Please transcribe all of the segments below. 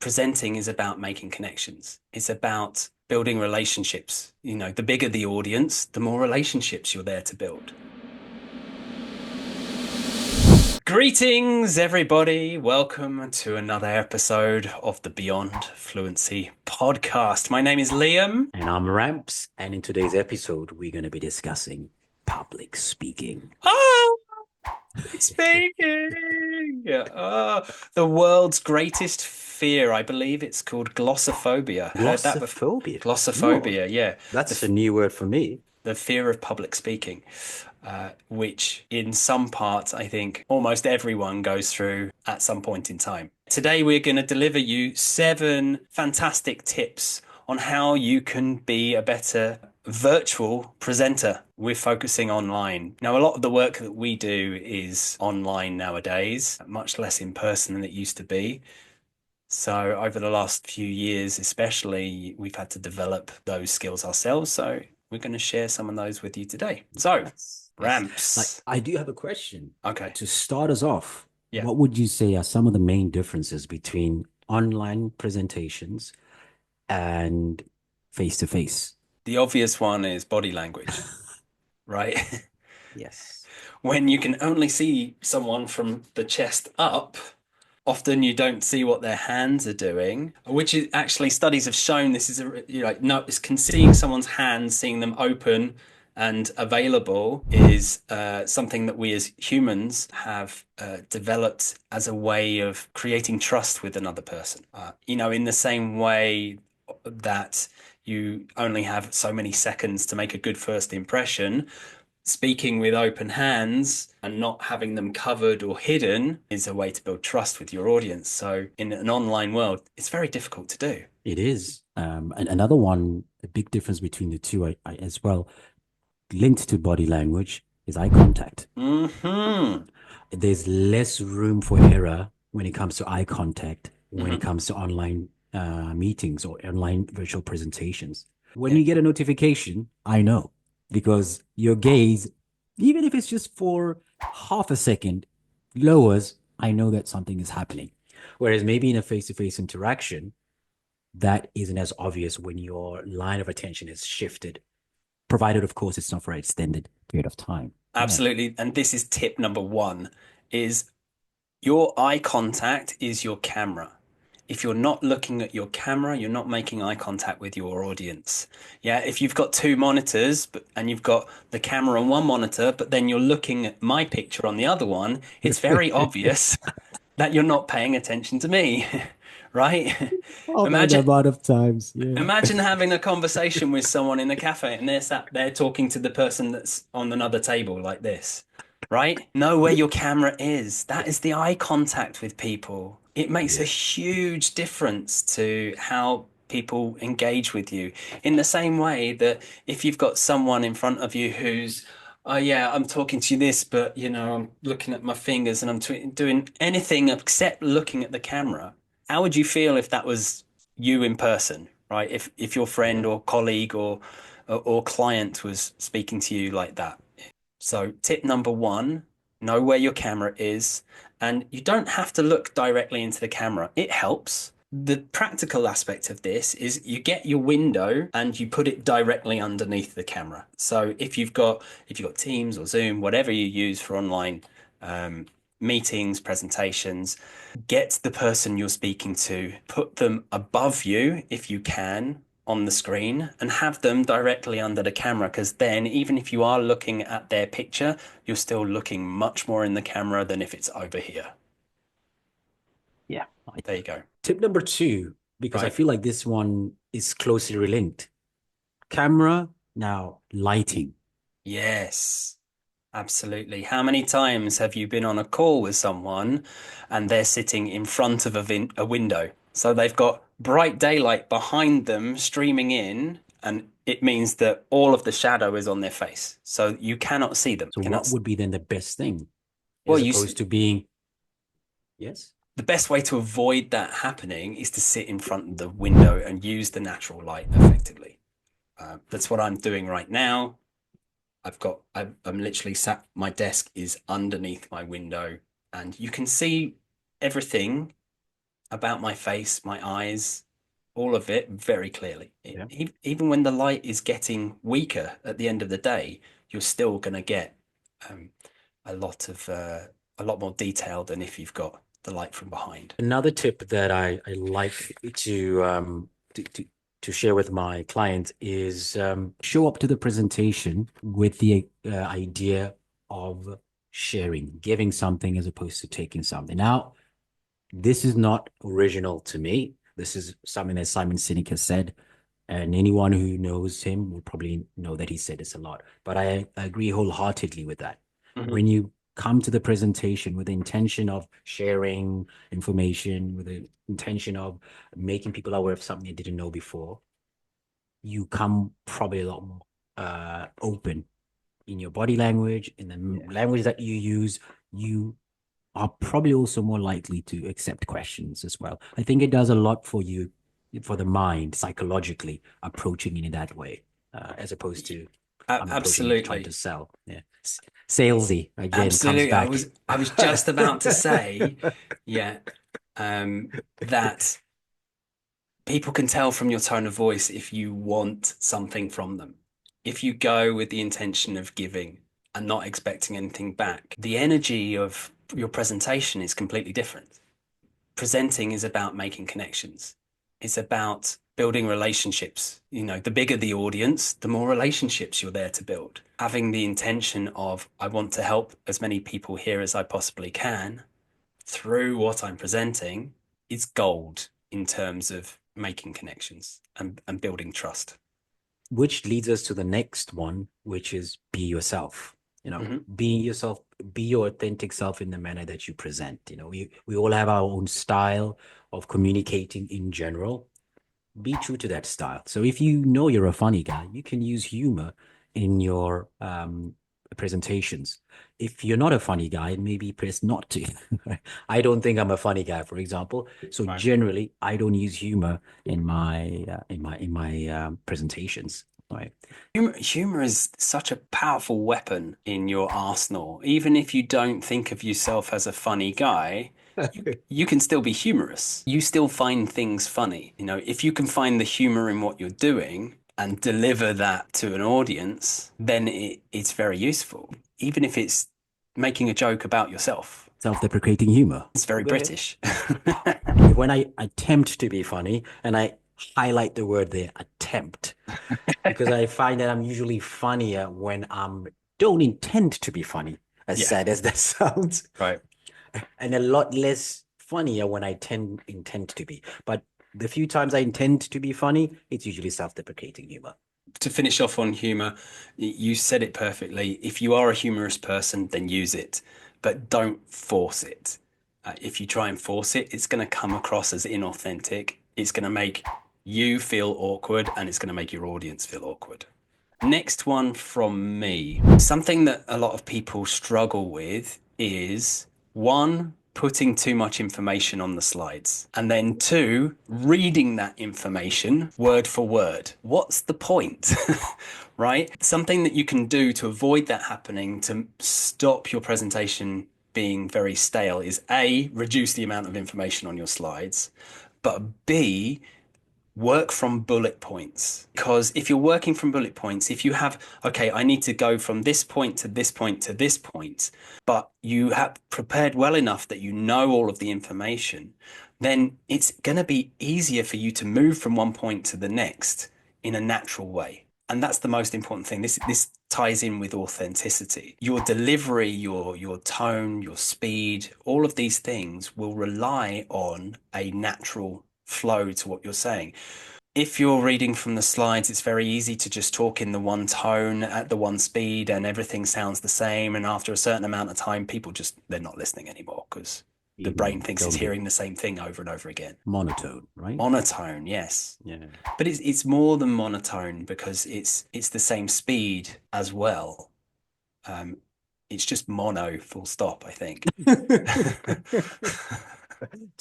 presenting is about making connections. It's about building relationships. The bigger the audience, the more relationships you're there to build. Greetings, everybody. Welcome to another episode of the Beyond Fluency podcast. My name is Liam. And I'm Ramps, and in today's episode, we're going to be discussing public speaking. Oh, speaking. The world's greatest fear, I believe it's called glossophobia. Heard that before? Glossophobia. Whoa, Glossophobia, yeah. that's a new word for me. The fear of public speaking, which in some parts, I think almost everyone goes through at some point in time. Today, we're going to deliver you 7 fantastic tips on how you can be a better virtual presenter. We're focusing online. Now, a lot of the work that we do is online nowadays, much less in person than it used to be. So over the last few years, especially, we've had to develop those skills ourselves. So we're going to share some of those with you today. So, Yes. Like, Ramps. I do have a question. Okay. To start us off, Yeah. what would you say are some of the main differences between online presentations and face to face? The obvious one is body language, right? Yes. When you can only see someone from the chest up, often you don't see what their hands are doing, which is actually studies have shown this is no, it's seeing someone's hands, seeing them open and available is something that we as humans have developed as a way of creating trust with another person. In the same way that you only have so many seconds to make a good first impression, speaking with open hands and not having them covered or hidden is a way to build trust with your audience. So in an online world, it's very difficult to do. It is. And another one, a big difference between the two as well, linked to body language, is eye contact. Hmm. There's less room for error when it comes to eye contact, when it Hmm. comes to online meetings or online virtual presentations. When Yeah. you get a notification, I know because your gaze, even if it's just for half a second, lowers, I know that something is happening. Whereas maybe in a face to face interaction, that isn't as obvious when your line of attention is shifted, provided, of course, it's not for an extended period of time. Yeah. Absolutely. And this is tip number 1 is your eye contact is your camera. If you're not looking at your camera, you're not making eye contact with your audience. Yeah, if you've got 2 monitors and you've got the camera on one monitor, but then you're looking at my picture on the other one, it's very obvious that you're not paying attention to me, right? Oh man, the Imagine amount of times. Yeah. imagine having a conversation with someone in a cafe and they're sat there talking to the person that's on another table like this, right? Know where your camera is. That is the eye contact with people. It makes a Yeah. huge difference to how people engage with you. In the same way that if you've got someone in front of you who's, oh yeah, I'm talking to you this, but I'm looking at my fingers and I'm doing anything except looking at the camera. How would you feel if that was you in person, right? If your friend Yeah. or colleague or client was speaking to you like that. So tip number 1, know where your camera is, and you don't have to look directly into the camera. It helps. The practical aspect of this is you get your window and you put it directly underneath the camera. So if you've got Teams or Zoom, whatever you use for online meetings, presentations, get the person you're speaking to, put them above you if you can on the screen, and have them directly under the camera, because then even if you are looking at their picture, you're still looking much more in the camera than if it's over here. Yeah. There you go. Tip number 2, because I Right. feel like this one is closely linked. Camera, now lighting. Yes. Absolutely. How many times have you been on a call with someone and they're sitting in front of a window? So they've got bright daylight behind them streaming in, and it means that all of the shadow is on their face. So you cannot see them. So what Cannot. would be then the best thing Well, as opposed to being, yes? the best way to avoid that happening is to sit in front of the window and use the natural light effectively. That's what I'm doing right now. I'm literally sat, my desk is underneath my window and you can see everything about my face, my eyes, all of it very clearly. Yeah. Even when the light is getting weaker at the end of the day, you're still going to get um, a lot of a lot more detail than if you've got the light from behind. Another tip that I like to share with my clients is show up to the presentation with the idea of sharing, giving something as opposed to taking something. Now, this is not original to me. This is something that Simon Sinek has said, and anyone who knows him will probably know that he said this a lot. But I agree wholeheartedly with that. Mhm. When you come to the presentation with the intention of sharing information, with the intention of making people aware of something they didn't know before, you come probably a lot more open in your body language, in the Yeah. language that you use. You are probably also more likely to accept questions as well. I think it does a lot for you, for the mind, psychologically, approaching it in that way, as opposed to I'm approaching it trying to Absolutely. sell. Yeah. Salesy again comes Absolutely. back. I was just about to say, yeah, that people can tell from your tone of voice if you want something from them. If you go with the intention of giving and not expecting anything back, the energy of your presentation is completely different. Presenting is about making connections. It's about building relationships. You know, the bigger the audience, the more relationships you're there to build. Having the intention of, I want to help as many people here as I possibly can through what I'm presenting is gold in terms of making connections and building trust. Which leads us to the next one, which is be yourself. You know, Mhm. be yourself, be your authentic self in the manner that you present. You know, we all have our own style of communicating in general. Be true to that style. So if you know you're a funny guy, you can use humor in your presentations. If you're not a funny guy, maybe press not to. I don't think I'm a funny guy, for example. So Right. generally, I don't use humor in my presentations. Right. Humor is such a powerful weapon in your arsenal. Even if you don't think of yourself as a funny guy, you can still be humorous. You still find things funny. You know, if you can find the humor in what you're doing and deliver that to an audience, then it's very useful. Even if it's making a joke about yourself, Self-deprecating humor. it's very Go ahead. British. When I attempt to be funny, and I highlight the word there, attempt, because I find that I'm usually funnier when I don't intend to be funny, as Yeah, sad as that sounds, right. and a lot less funnier when I intend to be. But the few times I intend to be funny, it's usually self-deprecating humor. To finish off on humor, you said it perfectly. If you are a humorous person, then use it, but don't force it. If you try and force it, it's going to come across as inauthentic. It's going to make you feel awkward and it's going to make your audience feel awkward. Next one from me. Something that a lot of people struggle with is one, putting too much information on the slides, and then two, reading that information word for word. What's the point? Right? Something that you can do to avoid that happening, to stop your presentation being very stale, is A, reduce the amount of information on your slides, but B, work from bullet points. Because if you're working from bullet points, if you have, okay, I need to go from this point to this point to this point, but you have prepared well enough that you know all of the information, then it's going to be easier for you to move from one point to the next in a natural way. And that's the most important thing. This ties in with authenticity. Your delivery, your tone, your speed, all of these things will rely on a natural flow to what you're saying. If you're reading from the slides, it's very easy to just talk in the one tone at the one speed and everything sounds the same. And after a certain amount of time, people just, they're not listening anymore because the brain thinks it's Tone deaf. hearing the same thing over and over again. Monotone, right? Monotone, yes. Yeah. But it's more than monotone because it's the same speed as well. Um, it's just mono, full stop, I think.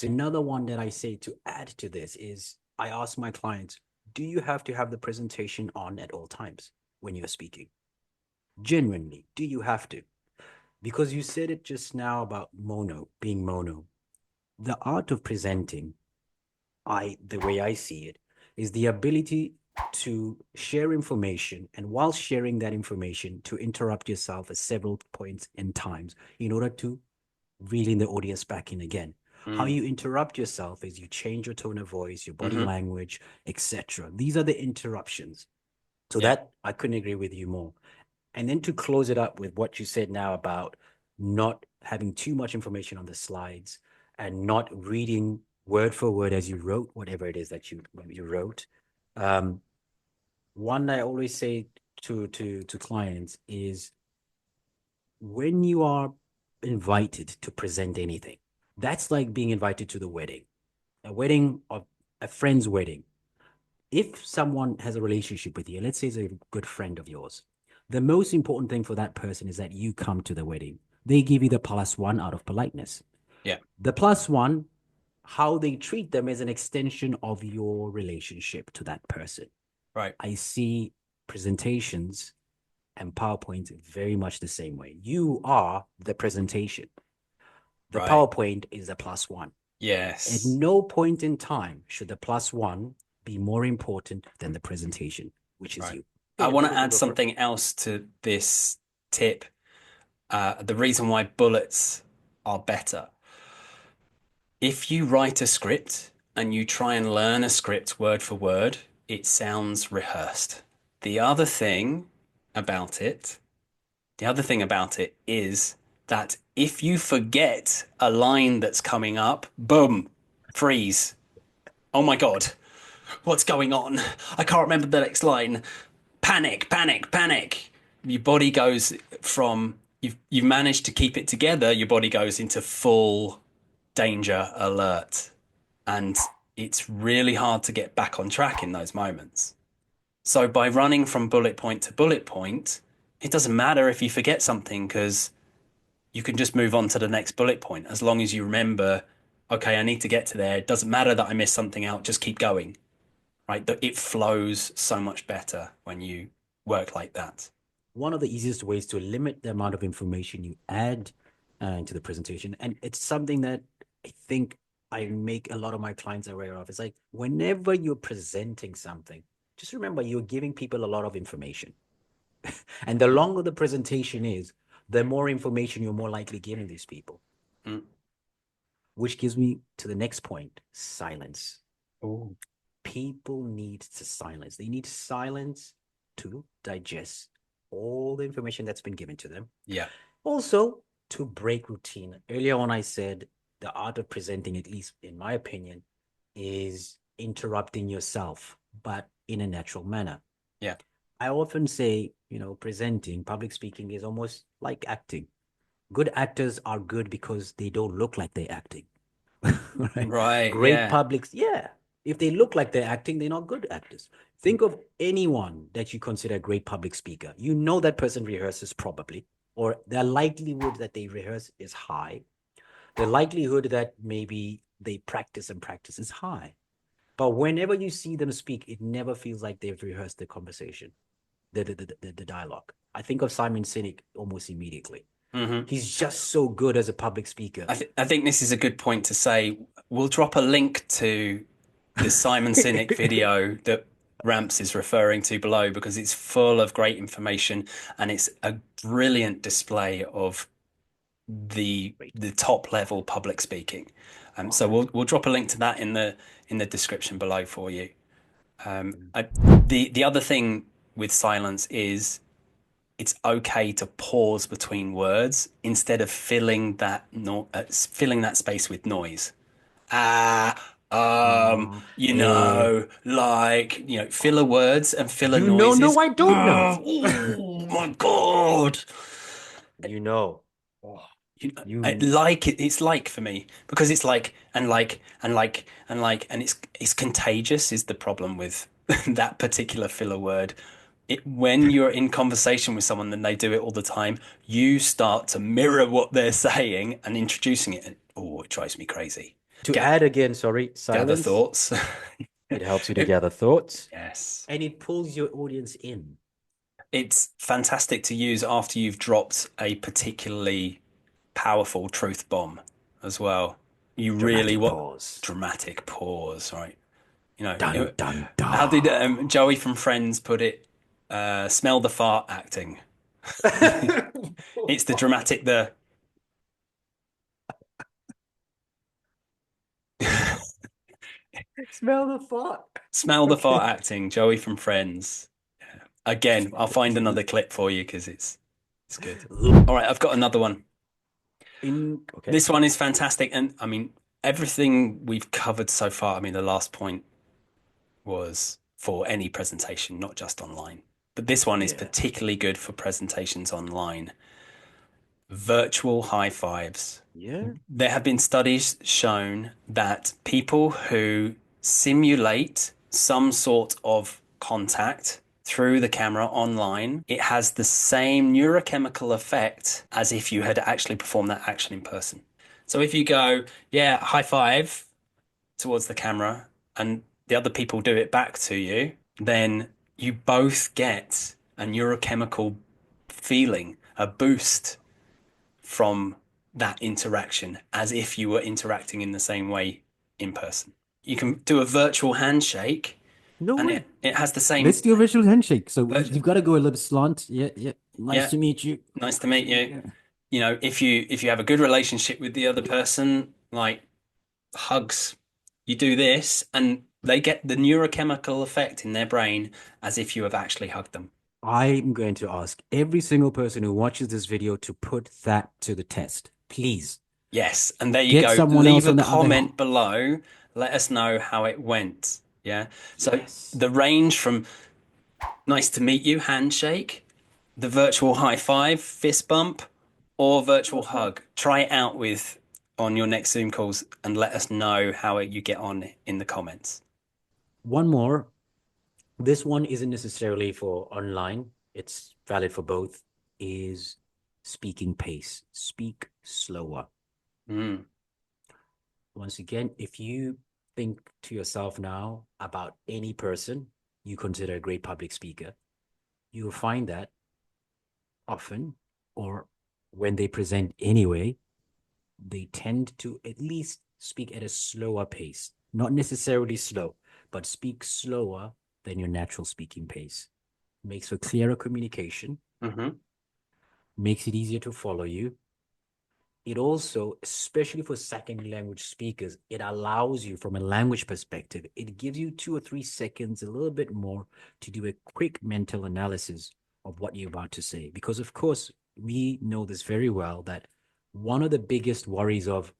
Another one that I say to add to this is I ask my clients, do you have to have the presentation on at all times when you're speaking? Genuinely, do you have to? Because you said it just now about being mono. The art of presenting the way I see it, is the ability to share information, and while sharing that information, to interrupt yourself at several points and times in order to reeling the audience back in again. How Mm. you interrupt yourself is you change your tone of voice, your body Hmm. language, etc. These are the interruptions. So Yeah. that I couldn't agree with you more. And then to close it up with what you said now about not having too much information on the slides and not reading word for word as you wrote whatever it is that you wrote. Um, One I always say to clients is when you are invited to present anything, that's like being invited to the wedding, a wedding of a friend's wedding. If someone has a relationship with you, let's say it's a good friend of yours, the most important thing for that person is that you come to the wedding. They give you the plus one out of politeness. Yeah. The plus one, how they treat them is an extension of your relationship to that person. Right. I see presentations and PowerPoint very much the same way. You are the presentation. The Right. PowerPoint is the plus one. At Yes. no point in time should the plus one be more important than the presentation, which is Right. you. Go I ahead. want Who to wants to add go first? something else to this tip. The reason why bullets are better. If you write a script and you try and learn a script word for word, it sounds rehearsed. The other thing about it, the other thing about it is that if you forget a line that's coming up, boom, freeze. Oh my God, what's going on? I can't remember the next line. Panic, panic, panic. Your body goes from you've managed to keep it together, your body goes into full danger alert. And it's really hard to get back on track in those moments. So by running from bullet point to bullet point, it doesn't matter if you forget something because you can just move on to the next bullet point as long as you remember, okay, I need to get to there. It doesn't matter that I missed something out, just keep going, right? It flows so much better when you work like that. One of the easiest ways to limit the amount of information you add into the presentation, and it's something that I think I make a lot of my clients aware of. It's like whenever you're presenting something, just remember you're giving people a lot of information. And the longer the presentation is, the more information you're more likely giving these people. Mm. Which gives me to the next point, silence. Ooh. People need to silence. They need silence to digest all the information that's been given to them. Yeah. Also, to break routine. Earlier on, I said the art of presenting, at least in my opinion, is interrupting yourself, but in a natural manner. Yeah. I often say, presenting, public speaking is almost like acting. Good actors are good because they don't look like they're acting. Right? Right. Great Yeah. publics, yeah. If they look like they're acting, they're not good actors. Think of anyone that you consider a great public speaker. You know that person rehearses probably, or the likelihood that they rehearse is high. The likelihood that maybe they practice and practice is high. But whenever you see them speak, it never feels like they've rehearsed the conversation, the dialogue. I think of Simon Sinek almost immediately. Hmm. He's just so good as a public speaker. I think this is a good point to say. We'll drop a link to the Simon Sinek video that Ramps is referring to below because it's full of great information and it's a brilliant display of Great. the top level public speaking. So Awesome. we'll drop a link to that in the description below for you. The other thing with silence is it's okay to pause between words instead of filling that no filling that space with noise. Ah, Yeah. filler words and filler You know, no, noises. I don't know. Oh my God. You know. Oh, you It's like for me because it's like and like and like and like and it's contagious is the problem with that particular filler word. When you're in conversation with someone and they do it all the time, you start to mirror what they're saying and introducing it. And, oh, it drives me crazy. to Ga- add again, sorry, Gather silence. thoughts. It helps you to gather thoughts Yes. and it pulls your audience in. It's fantastic to use after you've dropped a particularly powerful truth bomb as well. You really Dramatic what pause. dramatic pause, right? Dun dun How did dun. Joey from Friends put it? Smell the fart acting. It's the dramatic, the Smell the fart. smell the fart Okay. acting. Joey from Friends. Again, I'll find another clip for you because it's good. All right, I've got another one. Okay. This one is fantastic, and I mean everything we've covered so far. I mean, the last point was for any presentation, not just online. But this one is Yeah. particularly good for presentations online. Virtual high fives. Yeah. There have been studies shown that people who simulate some sort of contact through the camera online, it has the same neurochemical effect as if you had actually performed that action in person. So if you go, yeah, high five towards the camera, and the other people do it back to you, then you both get a neurochemical feeling, a boost from that interaction as if you were interacting in the same way in person. You can do a virtual handshake No and way. it has the Let's same do a virtual handshake. So virtual. you've got to go a little slant. Yeah, yeah. Nice Yeah, to meet you. nice to meet you. Yeah. If you have a good relationship with the other person, like hugs, you do this and they get the neurochemical effect in their brain as if you have actually hugged them. I'm going to ask every single person who watches this video to put that to the test. Please Yes, and there you get go. someone Leave else a on the other hand. comment below. Let us know how it went. Yeah. So Yes. the range from nice to meet you, handshake, the virtual high five, fist bump, or virtual hug. Try it out with on your next Zoom calls and let us know how you get on in the comments. One more. This one isn't necessarily for online. It's valid for both. Is speaking pace. Speak slower. Mm, Once again, if you think to yourself now about any person you consider a great public speaker, you will find that often, or when they present anyway, they tend to at least speak at a slower pace. Not necessarily slow, but speak slower than your natural speaking pace. Makes for clearer communication, hmm makes it easier to follow you. It also, especially for second language speakers, it allows you from a language perspective, it gives you 2 or 3 seconds, a little bit more, to do a quick mental analysis of what you're about to say. Because, of course, we know this very well that one of the biggest worries of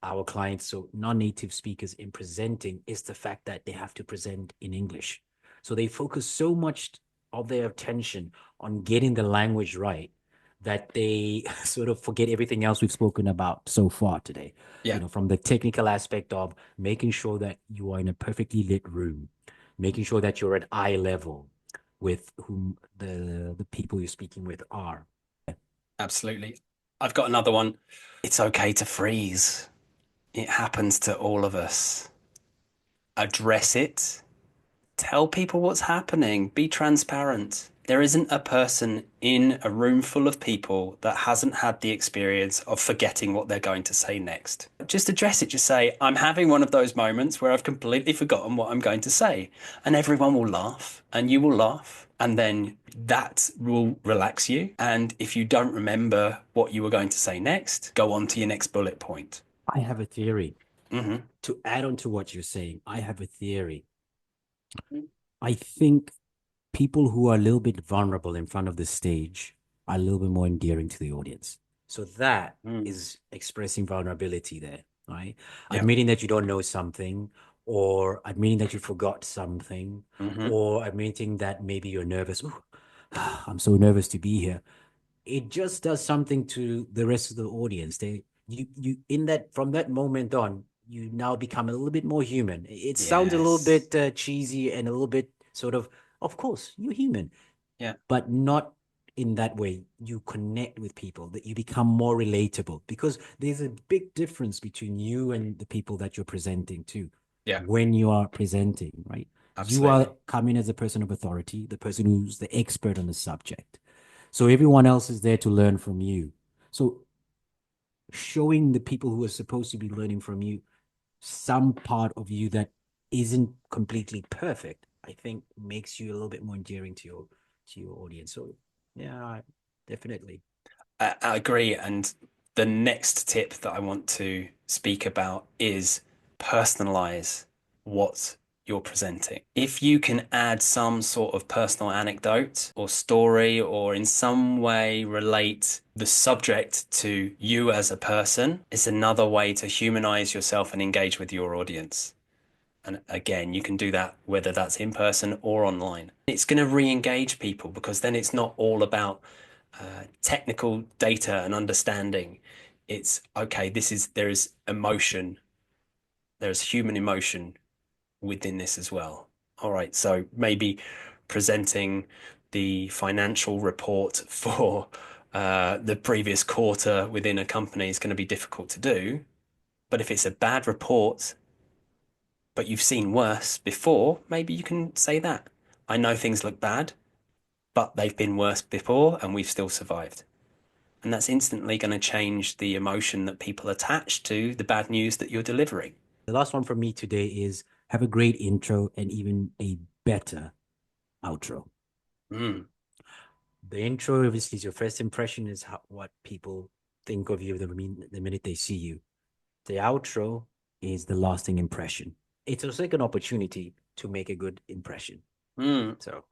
our clients, so non-native speakers, in presenting is the fact that they have to present in English. So they focus so much of their attention on getting the language right that they sort of forget everything else we've spoken about so far today. Yeah, From the technical aspect of making sure that you are in a perfectly lit room, making sure that you're at eye level with whom the people you're speaking with are. absolutely. I've got another one. It's okay to freeze. It happens to all of us. Address it. Tell people what's happening. Be transparent. There isn't a person in a room full of people that hasn't had the experience of forgetting what they're going to say next. Just address it. Just say, I'm having one of those moments where I've completely forgotten what I'm going to say. And everyone will laugh, and you will laugh. And then that will relax you. And if you don't remember what you were going to say next, go on to your next bullet point. I have a theory. Hmm To add on to what you're saying, I have a theory. I think people who are a little bit vulnerable in front of the stage are a little bit more endearing to the audience. So that Mm. is expressing vulnerability there, right? Yeah. Admitting that you don't know something, or admitting that you forgot something, hmm or admitting that maybe you're nervous. Ooh, I'm so nervous to be here. It just does something to the rest of the audience. You in that from that moment on, you now become a little bit more human. It sounds a little Yes. bit cheesy and a little bit sort of course, you're human, Yeah. but not in that way. You connect with people, that you become more relatable, because there's a big difference between you and the people that you're presenting to. Yeah. When you are presenting, right? You are Absolutely. coming as a person of authority, the person who's the expert on the subject. So everyone else is there to learn from you. So showing the people who are supposed to be learning from you some part of you that isn't completely perfect, I think makes you a little bit more endearing to your audience. So yeah, definitely. I agree. And the next tip that I want to speak about is personalize what you're presenting. If you can add some sort of personal anecdote or story, or in some way relate the subject to you as a person, it's another way to humanize yourself and engage with your audience. And again, you can do that whether that's in person or online. It's going to re-engage people because then it's not all about technical data and understanding. It's okay, there is emotion, there's human emotion within this as well. All right, so maybe presenting the financial report for the previous quarter within a company is going to be difficult to do. But if it's a bad report, but you've seen worse before, maybe you can say that. I know things look bad, but they've been worse before and we've still survived. And that's instantly going to change the emotion that people attach to the bad news that you're delivering. The last one for me today is have a great intro and even a better outro. Mm, The intro obviously is your first impression, is what people think of you the minute they see you. The outro is the lasting impression. It's also like an opportunity to make a good impression. mm. So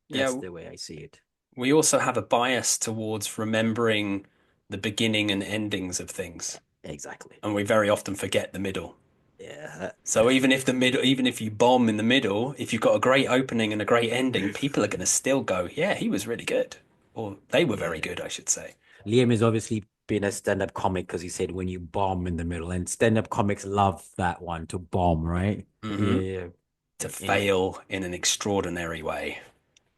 that's Yeah, the way I see it. we also have a bias towards remembering the beginning and endings of things, Exactly. and we very often forget the middle. Yeah. So even if you bomb in the middle, if you've got a great opening and a great ending, people are going to still go, yeah, he was really good. Or they were very Yeah. good, I should say. Liam has obviously been a stand-up comic because he said when you bomb in the middle, and stand-up comics love that one to bomb, right? Hmm. Yeah. To Anyway, fail in an extraordinary way.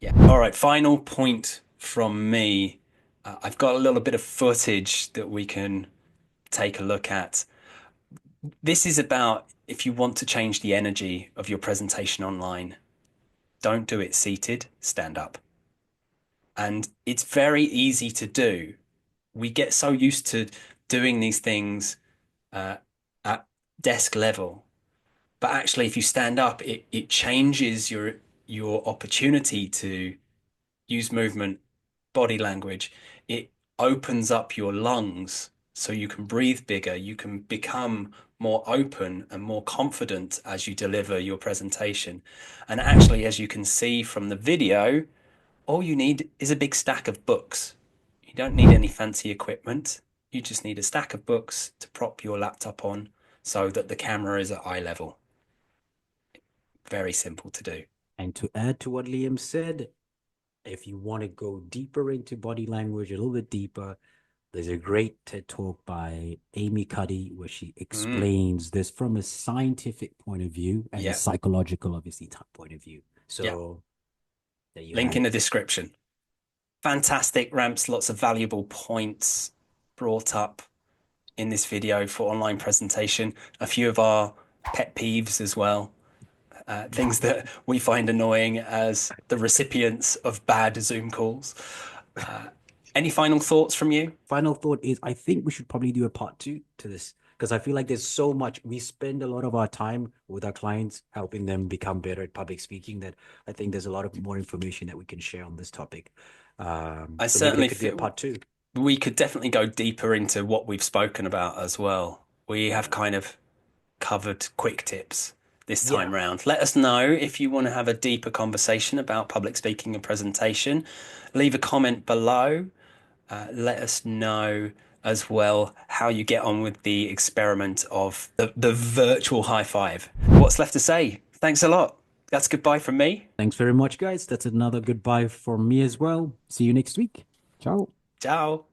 Yeah. All right. Final point from me. I've got a little bit of footage that we can take a look at. This is about if you want to change the energy of your presentation online, don't do it seated, stand up. And it's very easy to do. We get so used to doing these things uh, at desk level. But actually, if you stand up, it changes your opportunity to use movement, body language. It opens up your lungs so you can breathe bigger. You can become more open and more confident as you deliver your presentation. And actually, as you can see from the video, all you need is a big stack of books. You don't need any fancy equipment. You just need a stack of books to prop your laptop on so that the camera is at eye level. Very simple to do. and to add to what Liam said, if you want to go deeper into body language, a little bit deeper, there's a great TED talk by Amy Cuddy where she Mm, explains this from a scientific point of view and a yeah, psychological, obviously, point of view. yeah. So there you Link have in the it. description. Fantastic ramps, lots of valuable points brought up in this video for online presentation. A few of our pet peeves as well, things that we find annoying as the recipients of bad Zoom calls. Uh, any final thoughts from you? Final thought is I think we should probably do a part two to this because I feel like there's so much. We spend a lot of our time with our clients helping them become better at public speaking that I think there's a lot of more information that we can share on this topic. I So maybe there certainly could be a feel part two. we could definitely go deeper into what we've spoken about as well. We have Yeah. kind of covered quick tips this Yeah. time round. Let us know if you want to have a deeper conversation about public speaking and presentation. Leave a comment below. Let us know as well how you get on with the experiment of the virtual high five. What's left to say? Thanks a lot. That's goodbye from me. Thanks very much, guys. That's another goodbye from me as well. See you next week. Ciao. Ciao.